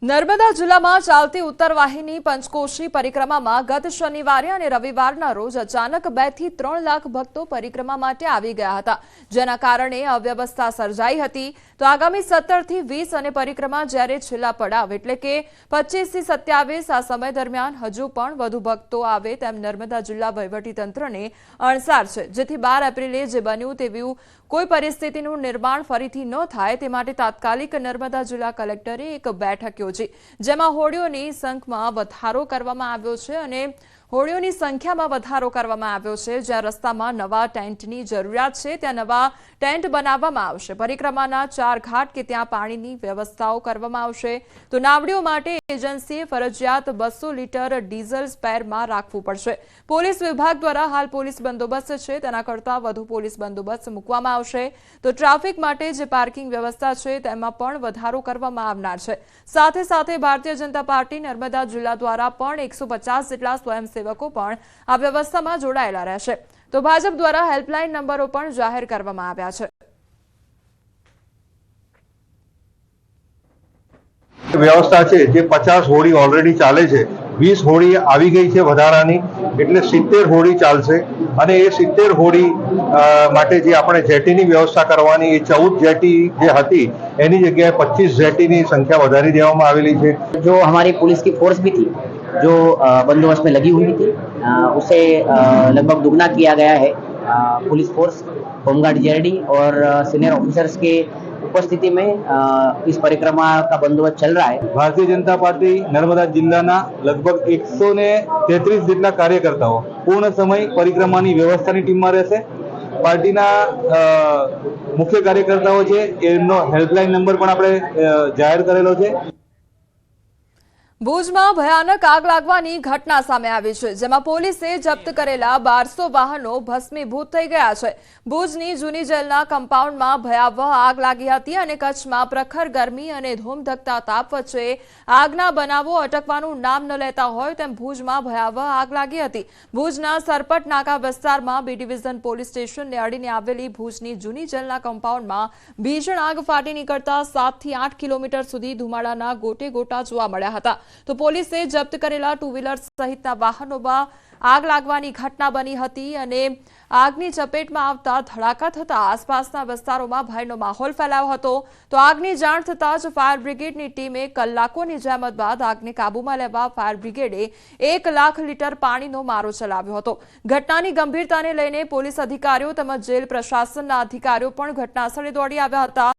નર્મદા જિલ્લામાં ચાલતી ઉત્તર વાહિની પંચકોશી પરિક્રમામાં ગત શનિવારે અને રવિવારના રોજ અચાનક 2 થી 3 લાખ ભક્તો પરિક્રમા માટે આવી ગયા હતા, જેના કારણે અવ્યવસ્થા સર્જાઈ હતી. તો આગામી 17 થી 20 અને પરિક્રમા જ્યારે છેલ્લા પડાવ એટલે કે 25 થી 27 આ સમય દરમિયાન હજુ પણ વધુ ભક્તો આવે તેમ નર્મદા જિલ્લા વહીવટીતંત્રને અણસાર છે, જેથી 12 એપ્રિલે જે બન્યું તેવું કોઈ પરિસ્થિતિનું નિર્માણ ફરીથી ન થાય તે માટે તાત્કાલિક નર્મદા જિલ્લા કલેક્ટરે એક બેઠક યોજી, જેમાં હોડીઓની સંખ્યામાં વધારો કરવામાં આવ્યો છે અને હોડીઓની સંખ્યામાં વધારો કરવામાં આવ્યો છે. જ્યાં રસ્તામાં નવા ટેન્ટની જરૂરિયાત છે ત્યાં નવા ટેન્ટ બનાવવામાં આવશે. પરિક્રમાના 4 ઘાટ કે ત્યાં પાણીની વ્યવસ્થાઓ કરવામાં આવશે. તો નાવડીઓ માટે એજન્સીએ ફરજિયાત 200 લીટર ડીઝલ સ્પેરમાં રાખવું પડશે. પોલીસ વિભાગ દ્વારા હાલ પોલીસ બંદોબસ્ત છે તેના કરતાં વધુ પોલીસ બંદોબસ્ત મૂકવામાં આવશે. તો ટ્રાફિક માટે જે પાર્કિંગ વ્યવસ્થા છે તેમાં પણ વધારો કરવામાં આવનાર છે. સાથે સાથે ભારતીય જનતા પાર્ટી નર્મદા જિલ્લા દ્વારા પણ 150 જેટલા સ્વયંસેવકો પણ આ વ્યવસ્થામાં જોડાયેલા રહેશે. તો ભાજપ દ્વારા હેલ્પલાઇન નંબરો પણ જાહેર કરવામાં આવ્યા છે. વ્યવસ્થા છે જે 50 હોડી ઓલરેડી ચાલે છે, 20 હોડી આવી ગઈ છે વધારાની, એટલે 70 હોડી ચાલશે. અને એ 70 હોડી માટે જે આપણે જેટીની વ્યવસ્થા કરવાની, એ 14 જેટી જે હતી એની જગ્યાએ 25 જેટીની સંખ્યા વધારી દેવામાં આવેલી છે. जो हमारी पुलिस की फोर्स भी थी जो बंदोबस्त में लगी हुई थी, उसे लगभग दुगना किया गया है. पुलिस फोर्स, होमगार्ड जीआरडी और सीनियर ऑफिसर्स के उपस्थिति में इस परिक्रमा का बंदोबस्त चल रहा है. ભારતીય જનતા પાર્ટી નર્મદા જિલ્લાના લગભગ 133 જેટલા કાર્યકર્તાઓ પૂર્ણ સમય પરિક્રમાની વ્યવસ્થાની ટીમમાં રહેશે. પાર્ટીના મુખ્ય કાર્યકર્તાઓ છે એમનો હેલ્પલાઇન નંબર પણ આપણે જાહેર કરેલો છે. ભુજમાં ભયાનક આગ લાગવાની ઘટના સામે આવી છે, જેમાં પોલીસે જપ્ત કરેલા 1200 વાહનો ભસ્મીભૂત થઈ ગયા છે. ભુજની જૂની જેલના કમ્પાઉન્ડમાં ભયાવહ આગ લાગી હતી અને કચ્છમાં પ્રખર ગરમી અને ધોમધકતા તાપ વચ્ચે આગના બનાવો અટકવાનું નામ ન લેતા હોય તેમ ભુજમાં ભયાવહ આગ લાગી હતી. ભુજના સરપટ નાકા વિસ્તારમાં બી ડિવિઝન પોલીસ સ્ટેશનને અડીને આવેલી ભુજની જૂની જેલના કમ્પાઉન્ડમાં ભીષણ આગ ફાટી નીકળતા 7 થી 8 કિલોમીટર સુધી ધુમાડાના ગોટે ગોટા જોવા મળ્યા હતા. તો પોલીસે જપ્ત કરેલા 2 વ્હીલર સહિતના વાહનોમાં આગ લાગવાની ઘટના બની હતી અને આગની ચપેટમાં આવતા ધડાકા થતા આસપાસના વિસ્તારોમાં ભયનો માહોલ ફેલાયો હતો. તો આગની જાણ થતાં જ ફાયર બ્રિગેડની ટીમે કલાકોની જહેમત બાદ આગને કાબૂમાં લેવા ફાયર બ્રિગેડે 1 લાખ લીટર પાણીનો મારો ચલાવ્યો હતો. ઘટનાની ગંભીરતાને લઈને પોલીસ અધિકારીઓ તેમજ જેલ પ્રશાસનના અધિકારીઓ પણ ઘટનાસ્થળે દોડી આવ્યા હતા.